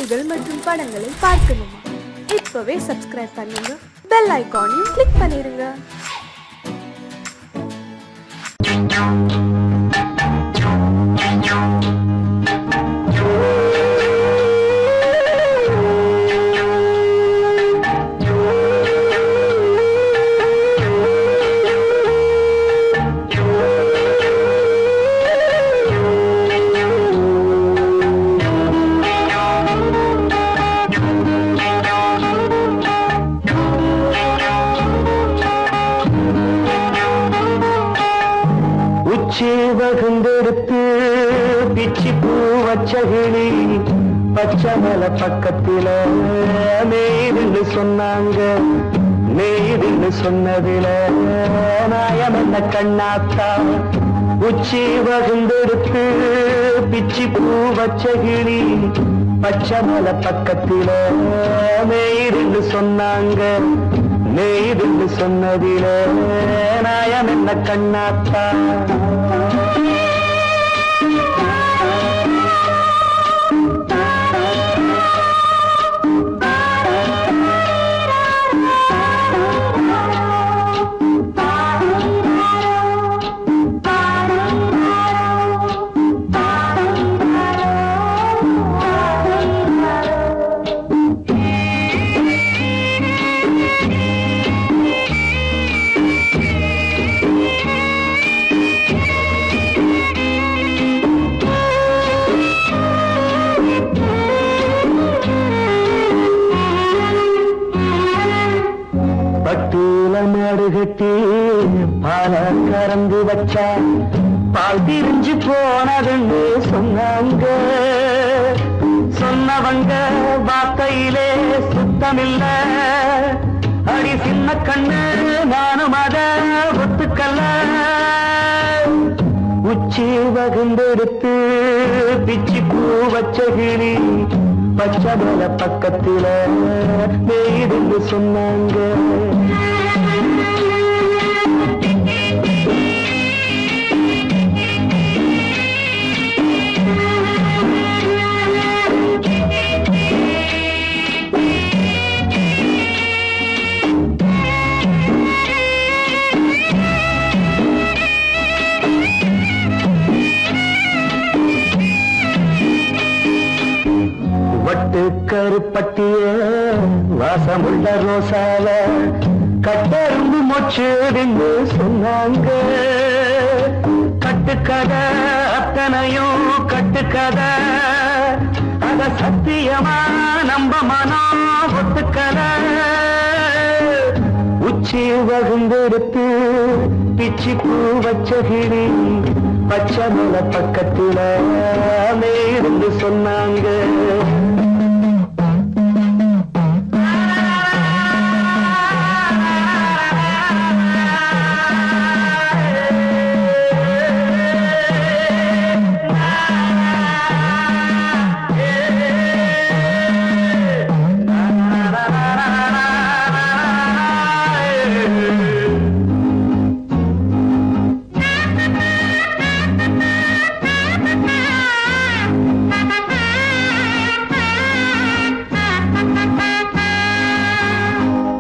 பாடல்கள் மற்றும் படங்களை பார்க்கணுமா? இப்பவே சப்ஸ்கிரைப் பண்ணுங்க, பெல் ஐகானையும் கிளிக் பண்ணிருங்க. வகுந்தெடுத்து பிச்சி பூ வச்சகிளி பச்சமல பக்கத்தில நெய்துன்னு சொன்னாங்க. நெய்துன்னு சொன்னதில நாயம் என்ன கண்ணாத்தா. உச்சி வகுந்தெடுத்து பிச்சி பூ வச்சகிளி பச்சமல பக்கத்தில நெய்துன்னு சொன்னாங்க. நெய்துன்னு சொன்னதில நாயம் என்ன கண்ணாத்தா. பட்டூல மாடு கட்டி பால கறந்து வச்சா பால் திரிஞ்சு போனதுன்னு சொன்னாங்க. சொன்னவங்க வார்த்தையிலே சுத்தமில்ல. அடி சின்ன கண்ணு நானும் அத ஒத்துக்கல்ல. உச்சி வகுந்தெடுத்து பிச்சி பூ வச்சகிளி பச்சமல பக்கத்தில நெய்துன்னு சொன்னாங்க. வட்டு கருப்பட்டிய வாசமுள்ள ரோசால கட்டெரும்பு மொச்சுடுன்னு சொன்னாங்க. கட்டுக்கதை அத்தனையும் கட்டுக்கதை, அத சத்தியமா நம்ப மனம் ஒத்துக்கதை. உச்சி வகுந்தெடுத்து பிச்சி பூ வச்சகிளி பச்சமல பக்கத்தில நெய்துன்னு சொன்னாங்க.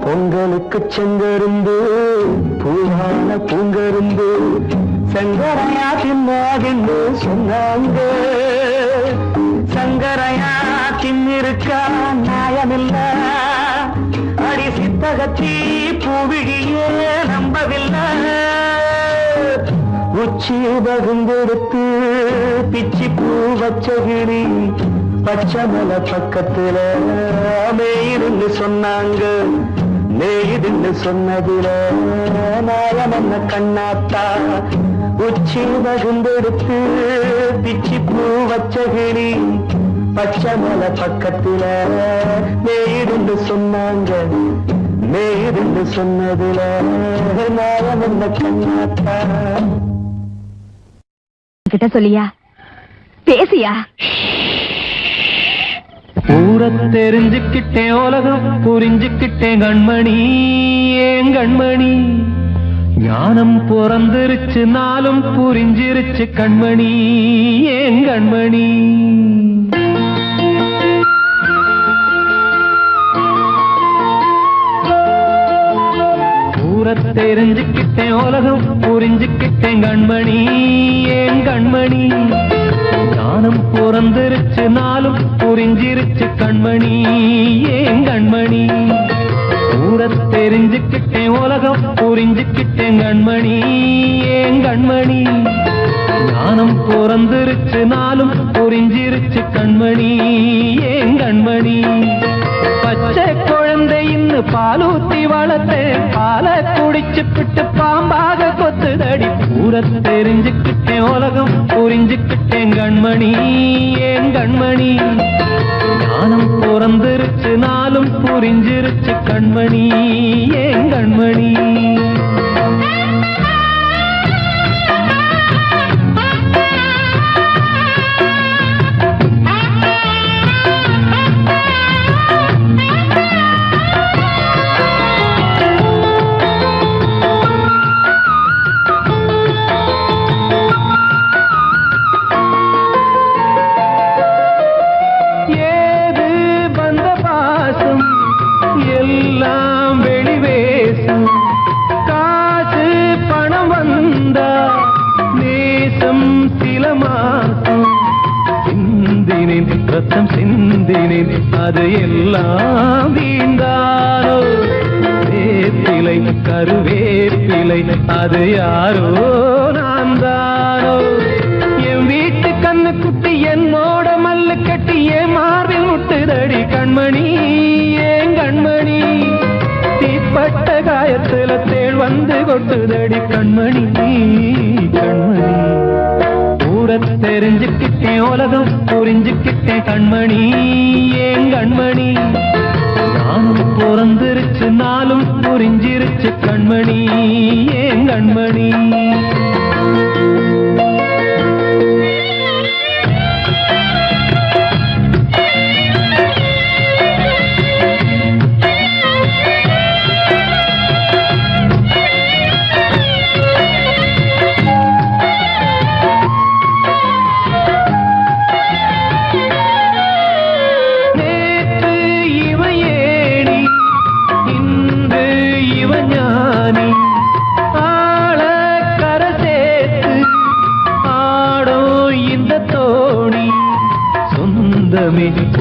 பொங்கலுக்கு செங்கரும்பு பூவான பூங்கரும்பு சங்கரையா தின்னாதின்னு சொன்னாங்க. சங்கரையா தின்னிருக்கா நியாயமில்ல. அடி சித்தகத்தி பூவிழியே நம்பவில்லை. உச்சி வகுந்தெடுத்து பிச்சி பூ வச்சகிளி பச்சமல பக்கத்தில நெய்துன்னு சொன்னாங்க. நெய்துன்னு சொன்னதில நாயம் என்ன கண்ணாத்தா. உச்சி வகுந்தெடுத்து பிச்சி பூ வச்சகிளி பச்சமல பக்கத்தில நெய்துன்னு சொன்னாங்க. நெய்துன்னு சொன்னதில நாயம் என்ன கண்ணாத்தா. கிட்ட சொல்லியா பேசியா? ஊரை தெரிஞ்சுக்கிட்டேன், உலகம் புரிஞ்சுக்கிட்டேன் கண்மணி. ஏன் கண்மணி ஞானம் பிறந்திருச்சு, நாளும் புரிஞ்சிருச்சு கண்மணி. ஏன் கண்மணி தெரிஞ்சுக்கிட்டேன் உலகம் புரிஞ்சுக்கிட்டேன் கண்மணி ஏன் கண்மணி ஞானம் பிறந்திருச்சு நாளும் புரிஞ்சிருச்சு கண்மணி ஏன் கண்மணி ஊர தெரிஞ்சுக்கிட்டேன் உலகம் புரிஞ்சுக்கிட்டேன் கண்மணி ஏன் கண்மணி ஞானம் பிறந்திருச்சு நாளும் புரிஞ்சிருச்சு கண்மணி ஏன் கண்மணி பச்சை குழந்தை இன்னும் பாலூத்தி வளர்த்தேன் பாலை குடிச்சு பிட்டு பாம்பாக கொத்துதடி ஊர தெரிஞ்சுக்கிட்டேன் உலகம் புரிஞ்சுக்கிட்டேன் கண்மணி ஏன் கண்மணி ஞானம் பிறந்திருச்சு நாளும் புரிஞ்சிருச்சு கண்மணி ஏன் கண்மணி ரத்தம் சிந்தினேன் அது எல்லாம் வீண்டானோ வேப்பிலை கருவேப்பிலை அது யாரோ நான் தானோ என் வீட்டு கண்ணு குட்டி என்னோட மல்லு கட்டி என் மார்பில் முட்டுதடி கண்மணி ஏன் கண்மணி தீப்பட்ட காயத்துல தேள் வந்து கொட்டுதடி கண்மணி கண்மணி தெரிஞ்சுக்கிட்டேன் உலகம் புரிஞ்சுக்கிட்டேன் கண்மணி ஏன் கண்மணி நானும் பிறந்திருச்சு நாளும் புரிஞ்சிருச்சு கண்மணி ஏன் கண்மணி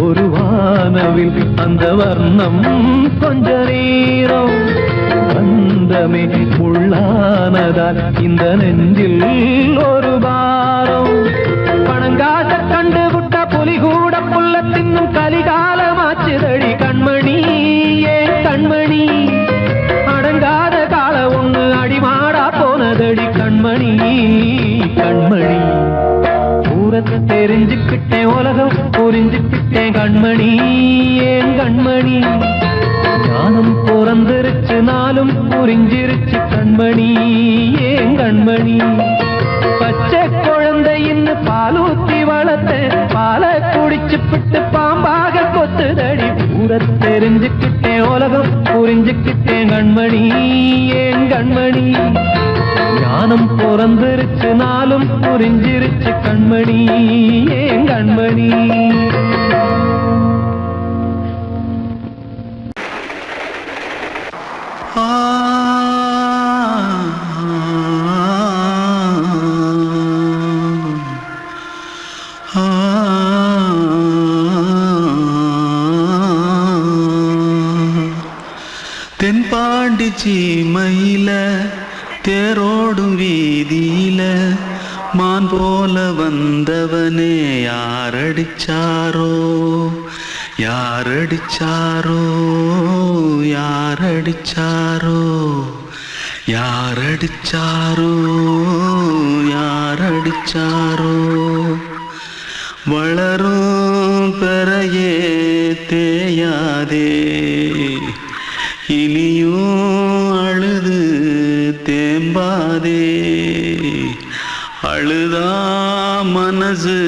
ஒரு வானவில் அந்த வர்ணம் கொஞ்ச நேரம் வந்தமே உள்ளானதால் இந்த நெஞ்சில் ஒரு பாரம் பணங்காச கண்டு விட்ட புலி கூட புல்ல தின்னும் கலிகாலமாச்சுதடி கண்மணி ஏன் கண்மணி அடங்காத கால ஒண்ணு அடிமாடா போனதடி கண்மணி கண்மணி தெரிஞ்சுக்கிட்டேன் உலகம் புரிஞ்சுக்கிட்டேன் கண்மணி ஏன் கண்மணி ஞானம் பிறந்திருச்சு நாளும் புரிஞ்சிருச்சு கண்மணி ஏன் கண்மணி பச்சை குழந்தை இன்னும் பாலூத்தி வளர்த்தேன் பாலை குடிச்சு பிட்டு பாம்பாக கொத்துதடி ஊர தெரிஞ்சுக்கிட்டேன் உலகம் புரிஞ்சுக்கிட்டேன் கண்மணி ஏன் கண்மணி ஞானம் பிறந்திருச்சு நாளும் புரிஞ்சிருச்சு கண்மணி ஏன் கண்மணி தென்பாண்டி சீமையில தேரோடும் வீதியில மான் போல வந்தவனே யாரடிச்சாரோ யாரடிச்சாரோ யாரடிச்சாரோ யாரடிச்சாரோ யாரடிச்சாரோ வளரும் பெறையே தேயாதே இனியும் அழுது தேம்பாதே அழுதா மனசு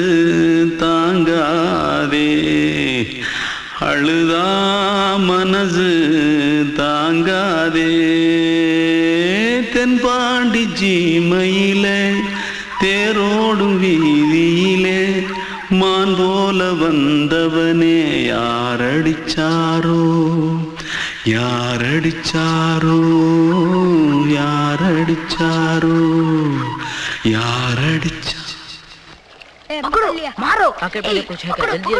தாங்காதே அழுதா மனசு தாங்காதே தென்பாண்டி சீமையிலே தேரோடும் வீதியிலே மான் போல வந்தவனே யாரடிச்சாரோ யாரடிச்சாரோ யாரடிச்சாரோ யாரடிச்சா मारो आके पहले कुछ है क्या जल्दी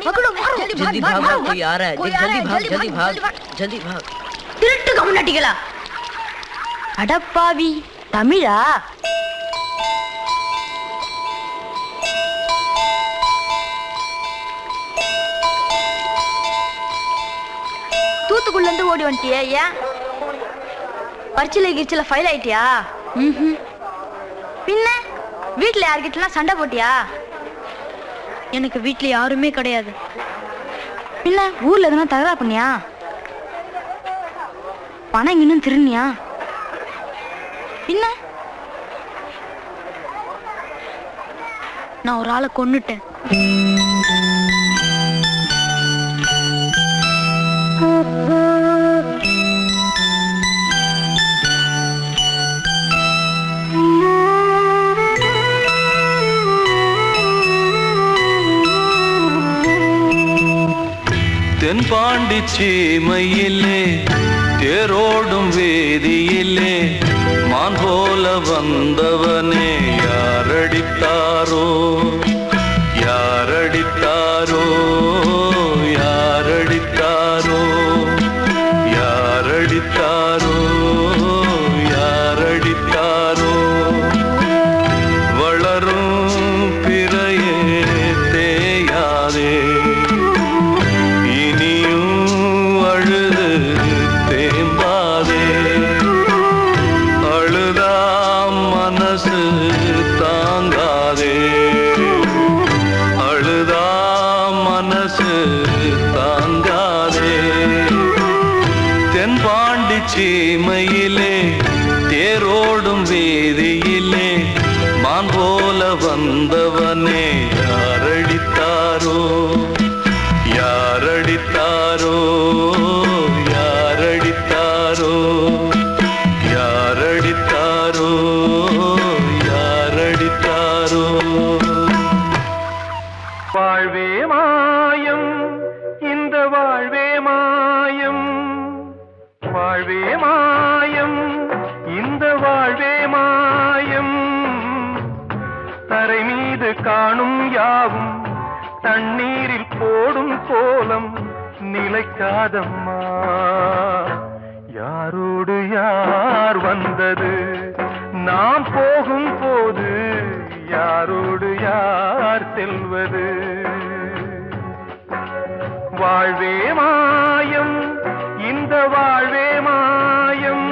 पकड़ो मारो जल्दी भाग कोई आ रहा है जल्दी भाग திருட்டு கம்முனட்டிகளா அடப்பாவி தமிழா தூத்துக்குள்ள இருந்து ஓடி வந்துட்டியா ஏன் பரிச்சையில கிரிச்சில ஃபைல் ஆயிட்டியா பின்ன வீட்டுல யார்கிட்டலாம் சண்டை போட்டியா எனக்கு வீட்டுல யாருமே கிடையாது பின்ன ஊர்ல எதுனா தகராறு பண்ணியா பணம் இன்னும் திருநியா பின்ன நான் ஒரு ஆளை கொன்னுட்டேன் தென்பாண்டி சீமையிலே தேரோடும் வேதியிலே மான் போல வந்தவனே யாரடித்தாரோ யாரடித்தாரோ யாரடித்தாரோ யாரடித்தாரோ யாரடித்தாரோ வளரும் பிறையே தேயாதே சீமையிலே தேரோடும் வேதியிலே மான் போல வந்தவனே யாரடித்தாரோ யாரடித்தாரோ யாரடித்தாரோ யாரடித்தாரோ யாரடித்தாரோ வாழ்வே மாயம் இந்த வாழ்வே மாயம் வாழ்வே மாயம் இந்த வாழ்வே மாயம் தரை மீது காணும் யாவும் தண்ணீரில் போடும் கோலம் நிலைக்காதம்மா யாரோடு யார் வந்தது நாம் போகும் போது யாரோடு யார் செல்வது வாழ்வே மாயம் இந்த வாழ்வே மாயம்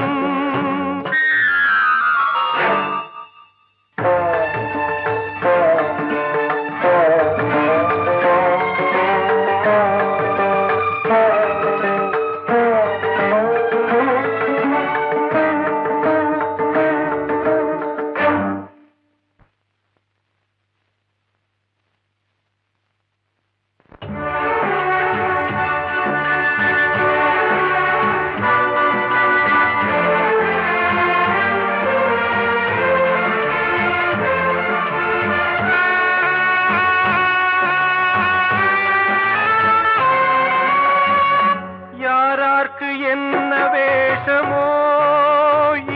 என்ன வேஷமோ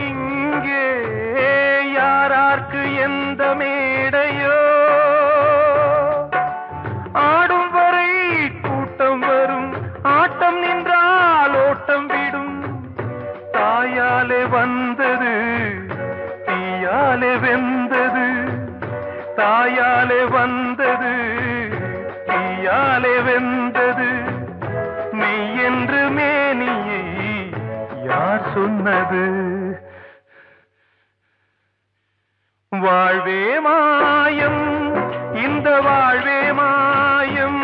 இங்கே யாரார்க்கு எந்த மேடையோ ஆடும் வரை கூட்டம் வரும் ஆட்டம் நின்றால் ஓட்டம் விடும் தாயாலே வந்தது தீயாலே வெந்தது தாயாலே வந்தது தீயாலே வெந்தது மெய் என்று மேனியை யார் சொன்னது வாழ்வே மாயம் இந்த வாழ்வே மாயம்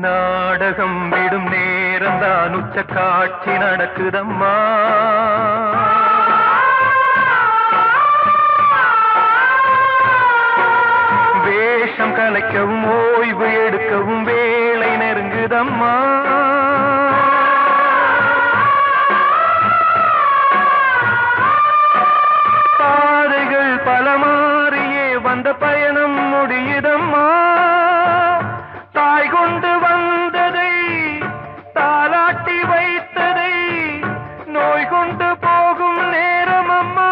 நாடகம் விடும் நேரம் தான் உச்ச காட்சி நடக்குதம்மா. வேஷம் கலைக்கவும் ஓய்வு எடுக்கவும் வேளை நெருங்குதம்மா. பாதைகள் பல மாறியே வந்த பயணம் முடியுதம்மா. தாய் கொண்டு வந்ததை தாலாட்டி வைத்ததை நோய் கொண்டு போகும் நேரம் அம்மா.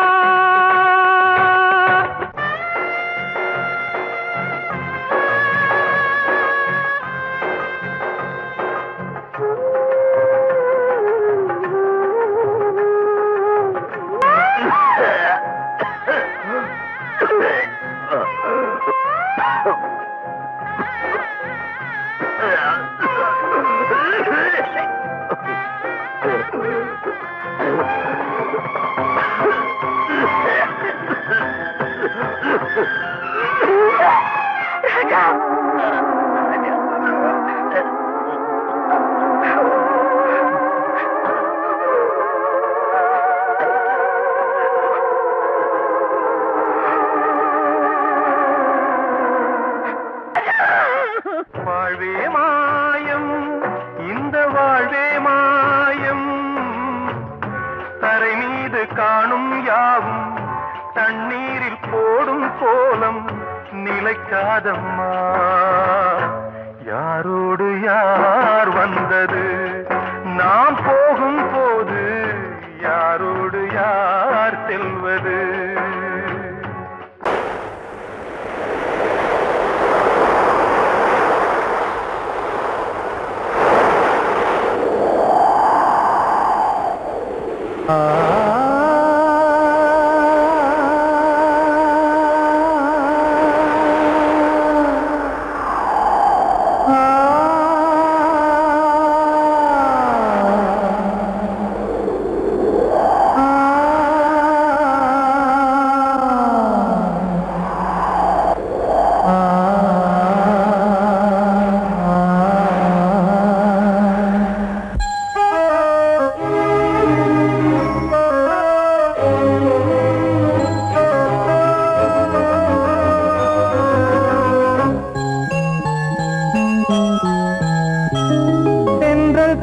வாழ்வே மாயம், இந்த வாழ்வே மாயம். தரை மீது காணும் யாவும் தண்ணீரில் போடும் கோலம் நிலைக்காதம்மா. யாரோடு யார் வந்தது நாம் போகும் போது, யாரோடு யார் செல்வது.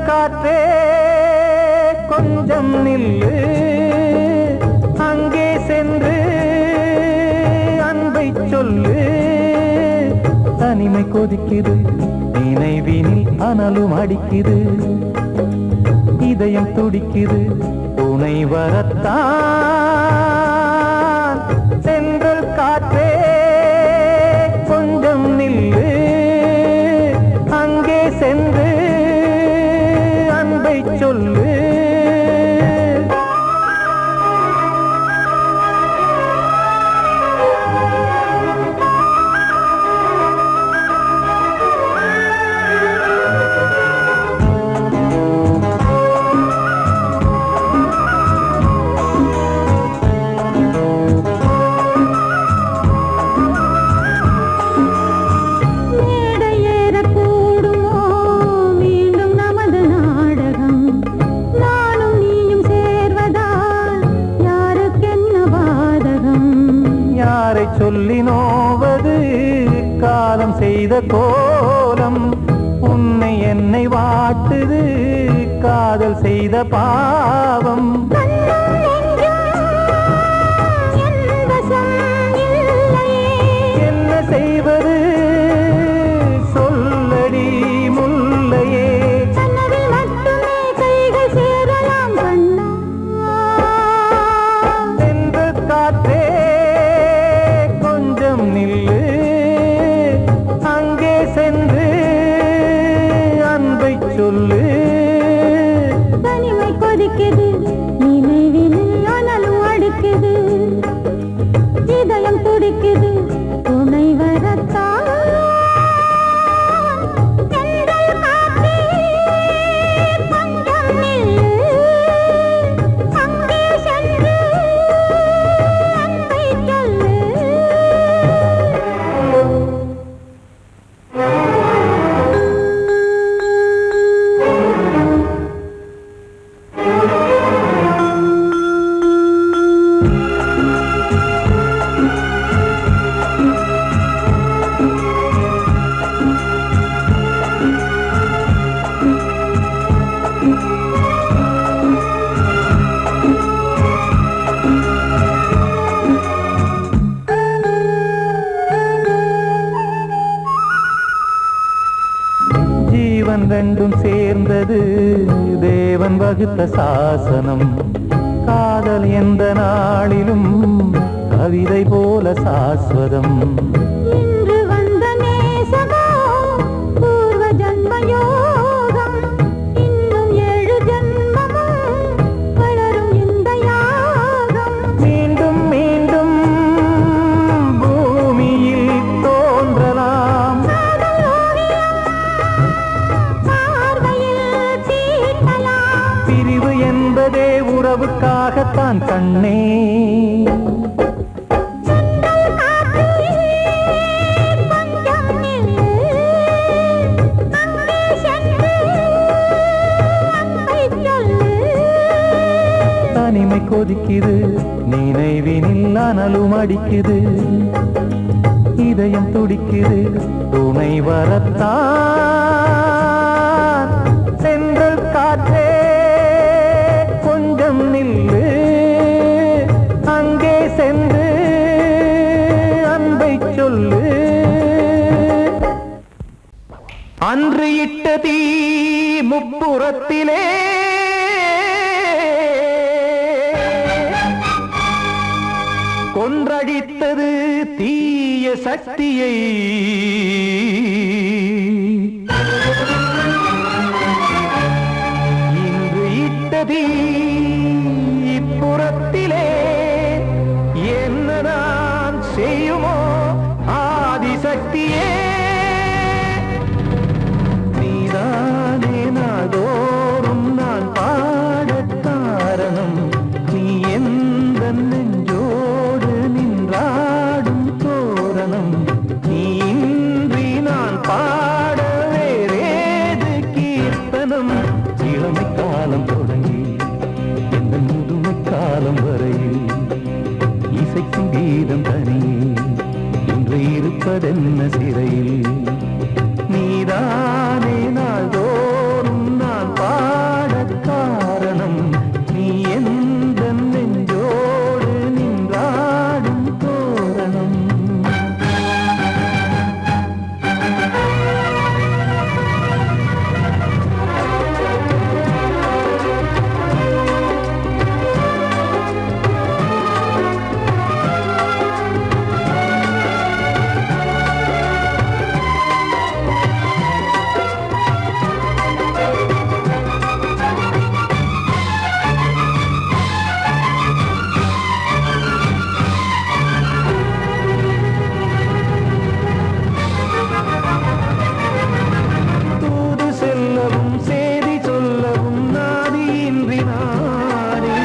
காற்றே கொஞ்சம் நில்லு, அங்கே சென்று அன்பை சொல்லு. தனிமை கொதிக்குது, நினைவினில் அனலும் அடிக்குது. இதயம் துடிக்குது, துணை வரத்தான். சென்றல் காற்றே கொஞ்சம் நில்லு, அங்கே சென்று அன்பை சொல்லு. சொல்லி நோவது காலம் செய்த கோலம், உன்னை என்னை வாட்டுது காதல் செய்த பாவம். என்ன செய்வது சொல்லடி முல்லையே. சென்று காற்றே நில்லு, அங்கே சென்று அன்பை சொல்லு. தனிமை கொதிக்குது, நினைவினில் அனலும் அடிக்குது. இதயம் துடிக்குது, துணை வரத்தான். வகுத்த சாசனம். காதல் எந்த நாளிலும் கவிதை போல சாஸ்வதம். இன்று வந்த நேசமோ பூர்வ ஜன்ம யோகம். இன்னும் 7 ஜன்மமும் வளரும் இந்த யாகம். மீண்டும் மீண்டும் பூமியில் தோன்றலாம். காதல் ஓவியம் பார்வையில் தீட்டலாம். பிரிவு என்பதே உறவுக்காகத்தான் கண்ணே. தனிமை கொதிக்குது, நினைவினில் அனலும் அடிக்குது. இதயம் துடிக்குது, துணை வரத்தான். சென்றல் காற்றே கொஞ்சம் நில்லு, அங்கே சென்று அன்பை சொல்லு. அன்று இட்ட தீ முப்புறத்திலே கொன்றடித்தது தீய சக்தியை. இன்று இட்டதீ இப்புறத்திலே என்னதான் செய்யுமோ ஆதிசக்தியே. நீதானே நாள்தோறும் நான் பாடக் காரணம். நீ எந்த நெஞ்சோடு நின்றாடும் தோரணம். நீ இன்றி நான் பாட வேறேது கீர்த்தனம். இளமை காலம் தொடங்கி இந்த முதுமை காலம் வரையில் இசைக்கும் கீதம் தனியே இன்று இருப்பதென்ன சிறையில். நீதானே நாள்தோறும் நான் பாடக் காரணம். நீ எந்த நெஞ்சோடு நின்றாடும் தோரணம். தூது செல்லவும் சேதி சொல்லவும் நாதியின்றி நானே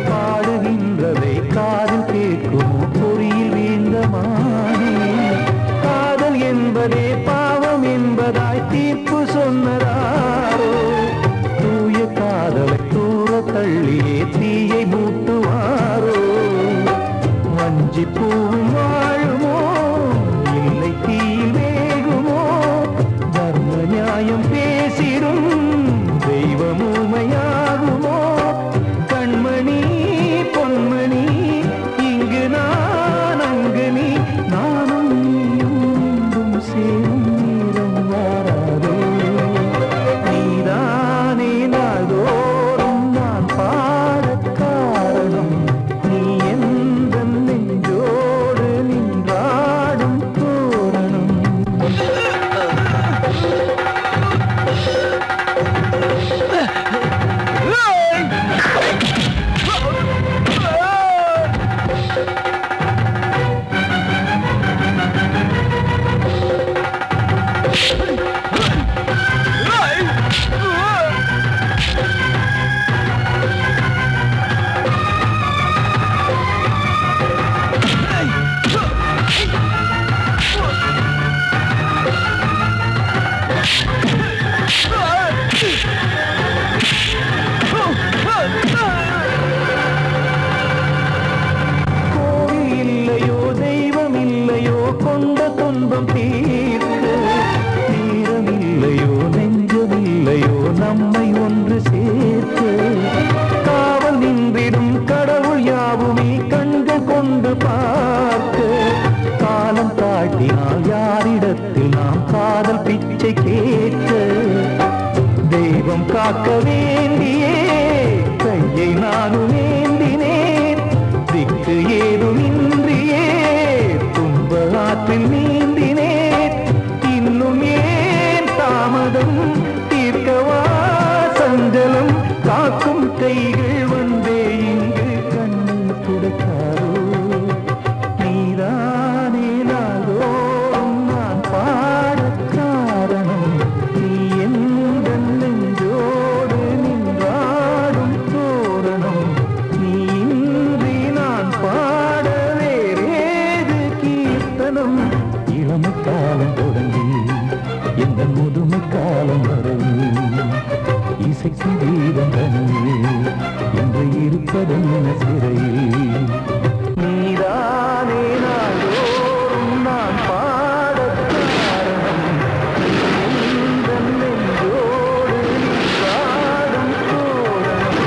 பாடுகின்றதை காதில் கேட்குமோ பொறியில் வீழ்ந்த மானே. காதல் என்பதே பாவம் என்பதாய் தீர்ப்பு சொன்னதாரோ. தூய காதலை தூர தள்ளியே தீயை மூட்டுவாரோ. வஞ்சி பூவும் வாழுமோ இல்லை தீயில் வேகுமோ. தர்ம நியாயம் பேசிடும் தெய்வம் ஊமையாகுமோ. கண்மணி பொன்மணி இங்கு நான் அங்கு நீ. நானும் நீயும் மீண்டும் சேரும் நேரம் வாராதோ. நீதானே நாள்தோறும் நான் பாடக் காரணம். நீ எந்த நெஞ்சோடு வைப்பதென்ன சிறையில் நீதானே நாள்தோறும் நான் பாடக் காரணம் உந்தன் நெஞ்சோடு நீ பாடும் தோரணம்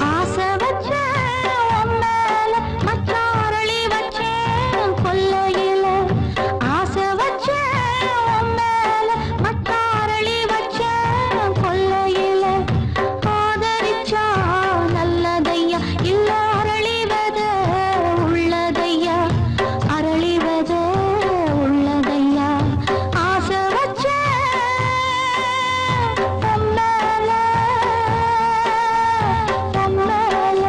ஆசை வச்சேன் உன் மேல, மச்சாரளி வச்சேன் கொல்லையில. ஆசை வச்சேன் உன் மேல, மச்சாரளி வச்சேன் கொல்லையில. ஆதரிச்சா நல்லதையா, இல்ல அரளிவத உள்ளதையா, அரளிவத உள்ளதையா. ஆசை வச்சேன் உன் மேல, உன் மேல.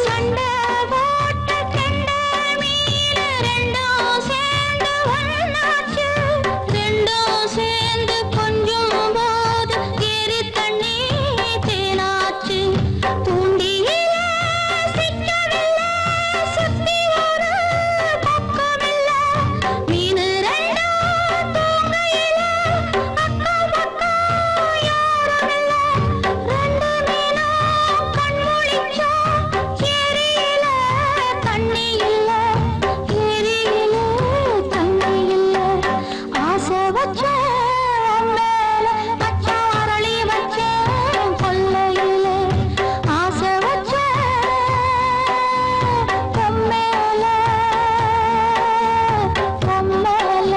சண்டை போட்ட கெண்டை மீன் ரெண்டும் சேர்ந்து ஒண்ணாச்சு. ரெண்டும் சேர்ந்து கொஞ்சும் போது ஏரி தண்ணி தேனாச்சு. தூண்டியிலே சிக்கவில்லை, சுத்தி ஒரு பக்கமில்லை. மீன் ரெண்டும் தூங்கையில அக்கம் பக்கம் யாருமில்லை. ரெண்டு மீனும் கண் முழிச்சா ஏரியில தண்ணி இல்ல, ஏரியில தண்ணி இல்ல. ஆசை வச்சேன் உன் மேல, மச்சாரளி வச்சேன் கொல்லையில. ஆசை வச்சேன் உன் மேல, உன் மேல.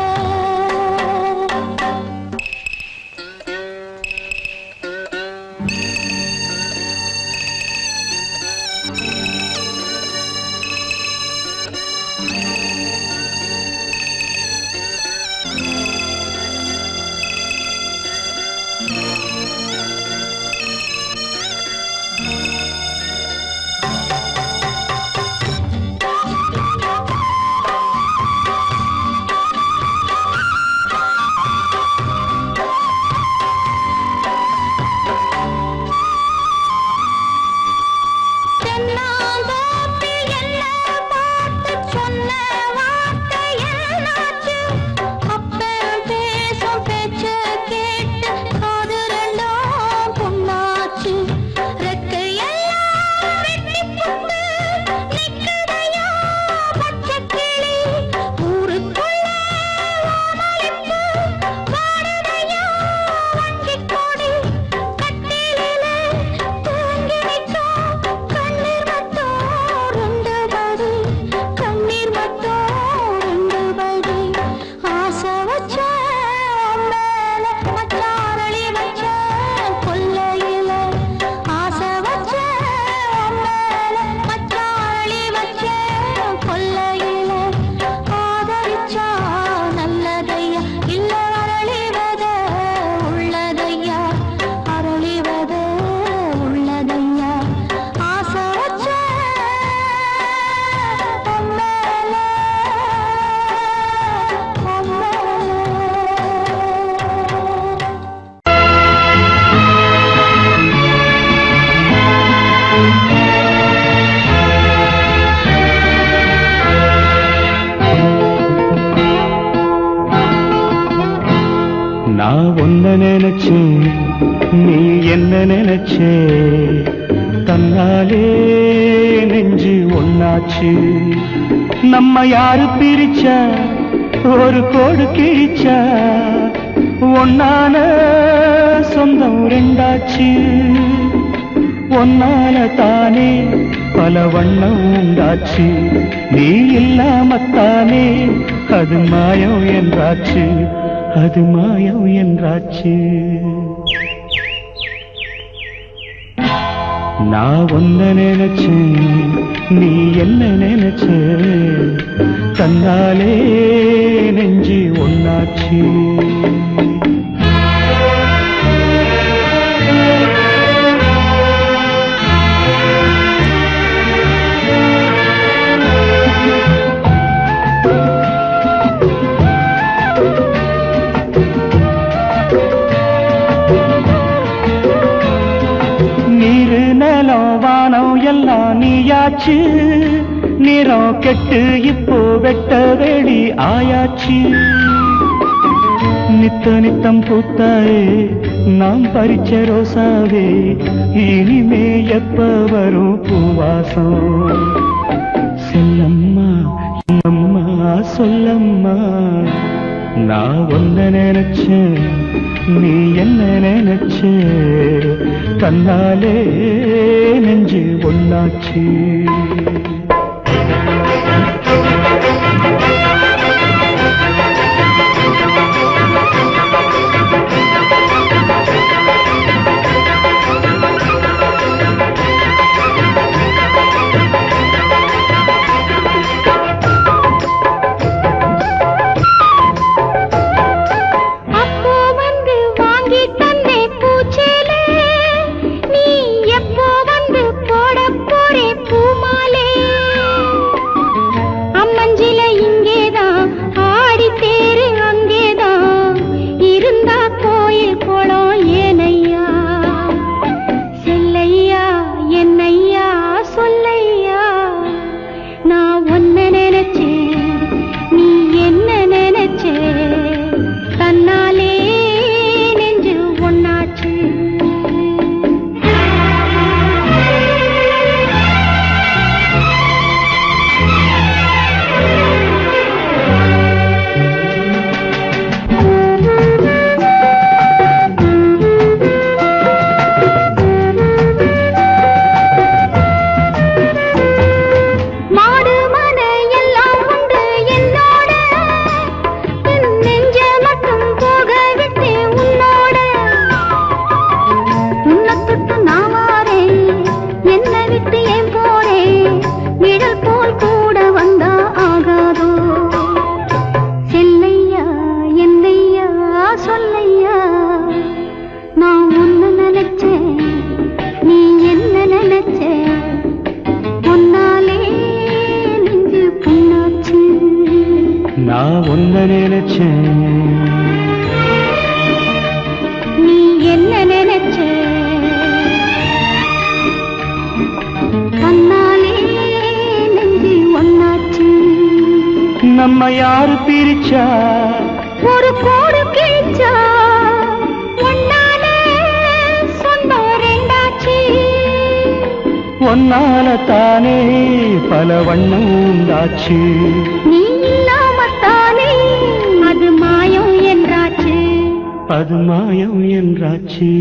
தென்னாந்தோப்பில் என்ன பார்த்து சொன்ன வார்த்தை என்னாச்சு? அப்பன் பேசும் பேச்ச கேட்டு காது ரெண்டும் புண்ணாச்சு. ரெக்கையெல்லாம் வெட்டிப் புட்டு நிக்குதையா பச்சைக்கிளி. ஊருக்குள்ள ஓமளிப்பு வாடுதையா வஞ்சிக்கொடி. கட்டிலிலே தூங்கி நிற்கும் கண்ணீர் மட்டும் ரெண்டு படி, கண்ணீர் மட்டும் ரெண்டு படி. ஆசை வச்சேன் உன் மேல, மச்சாரளி வச்சேன் கொல்லையில. ஆசை வச்சேன் உன் மேல, மச்சாரளி வச்சேன் கொல்லையில. ஆதரிச்சா நல்லதையா, இல்ல அரளிவத உள்ளதையா, அரளிவத உள்ளதையா. ஆசை வச்சேன் உன் மேல, உன் மேல. நான் ஒன்ன நினைச்சேன், நீ என்ன நினைச்சே, தன்னாலே நெஞ்சு ஒன்னாச்சு. நம்ம யாரு பிரிச்சா, ஒரு கோடு கிழிச்சா, ஒன்னான சொந்தம் ரெண்டாச்சு. ஒன்னால தானே பல பல வண்ணம் உண்டாச்சு நீ இல்லாமத்தானே அது மாயம் என்றாச்சு அது மாயம் என்றாச்சு நான் ஒன்ன நினைச்சேன் நீ என்ன நினைச்ச தன்னாலே நெஞ்சு ஒன்னாச்சு எல்லாம் நீயாச்சு நிறம் கெட்டு இப்போ வெட்ட வெளி ஆயாச்சு நித்த நித்தம் பூத்தாயே நாம் பறிச்ச ரோசாவே இனிமே எப்ப வரும் பூவாசம் செல்லம்மா அம்மா சொல்லம்மா நான் ஒன்ன நினைச்சேன் நீ என்ன நினைச்ச தன்னாலே நெஞ்சு ஒன்னாச்சு நான் ஒன்ன நினைச்சேன் நீ என்ன நினைச்ச தன்னாலே நெஞ்சு ஒன்னாச்சு நம்ம யாரு பிரிச்சா ஒரு கோடு கிழிச்சா ஒன்னாலே சொந்தம் ரெண்டாச்சு ஒன்னால தானே பல வண்ணம் உண்டாச்சு நீ இல்லாமத்தானே அது மாயம் என்றாச்சு அது மாயம் என்றாச்சு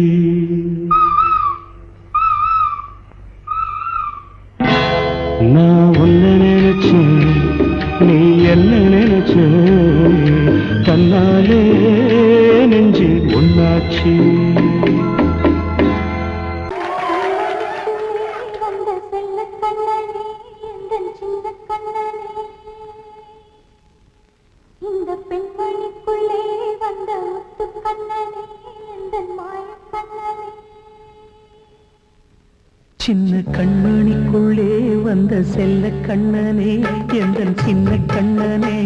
நான் ஒன்ன நினைச்சேன் நீ என்ன நினைச்ச தன்னாலே நெஞ்சு ஒன்னாச்சு வந்த செல்ல கண்ணனே எந்தன் சின்ன கண்ணனே இந்த பெண்மணிக்குள்ளே வந்த முத்து கண்ணனே எந்தன் மாய கண்ணனே சின்ன கண்மணிக்குள்ளே வந்த செல்ல கண்ணனே எந்தன் சின்ன கண்ணனே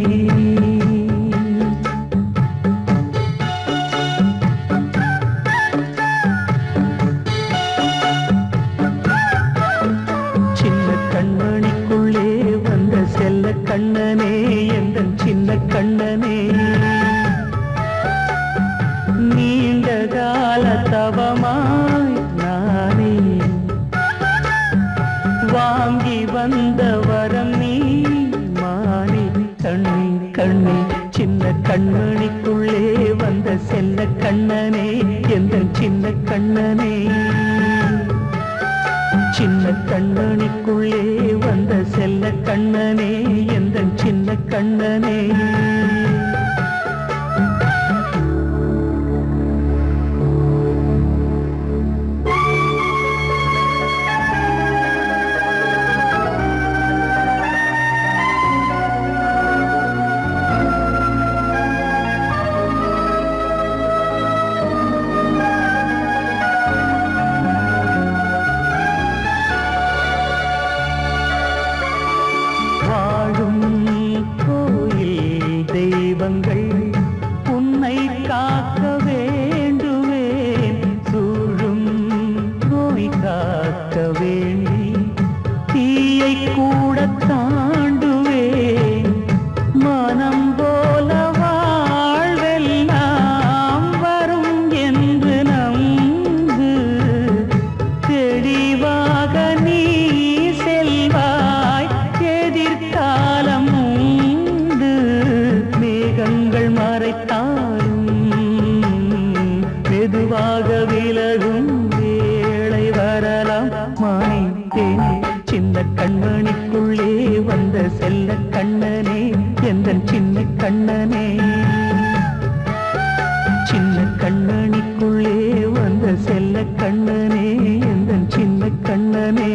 சின்ன கண்மணிக்குள்ளே வந்த செல்ல கண்ணனே எந்தன் சின்ன கண்ணனே நீண்ட கால தவமாய் நானே வாங்கி வந்த வரம் நீ மானே கண்ணே கண்ணே சின்ன கண்மணிக்குள்ளே வந்த செல்ல கண்ணனே எந்த சின்ன கண்ணனே சின்ன கண்ணனுக்குள்ளே வந்த செல்ல கண்ணனே எந்தன் சின்ன கண்ணனே உன்னை காக்க வேண்டுவேன் சூழும் நோய் காக்க வேண்டி தீயை கூட தாண்டுவேன் மனம் போல வாழ்வெல்லாம் வரும் என்று நம்பு தெளிவாக நீ செல்வாய் எதிர்காலம் மேகங்கள் மறைத்தாலும் மெதுவாக விலகும் வேளை வரலாம் மானே சின்ன கண்மணிக்குள்ளே வந்த செல்ல கண்ணனே எந்தன் சின்ன கண்ணனே சின்ன கண்ணனிக்குள்ளே வந்த செல்ல கண்ணனே எந்தன் சின்ன கண்ணனே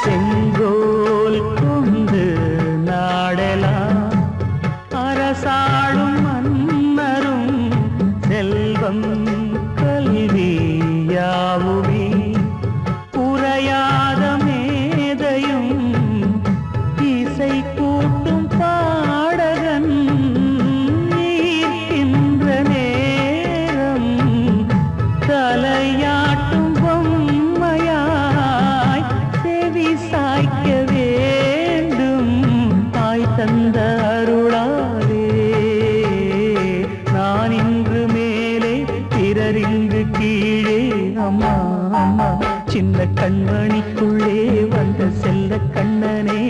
செங்கோல் கொண்டு நாடலாம் அரசாளும் மன்னரும் செல்வம் கல்வியாவுமே உரையாத மேதையும் இசை கூட்டும் பாடகன் ஈர்க்கின்ற நேரம் தலையாட்டும் பொம்மையாய் செவி சாய்க்க வேண்டும் தாய் தந்த அருளாலே நான் இன்று மேலே பிறரிங்கு கீழே அம்மா அம்மா சின்ன கண்மணிக்குள்ளே வந்த செல்ல கண்ணனே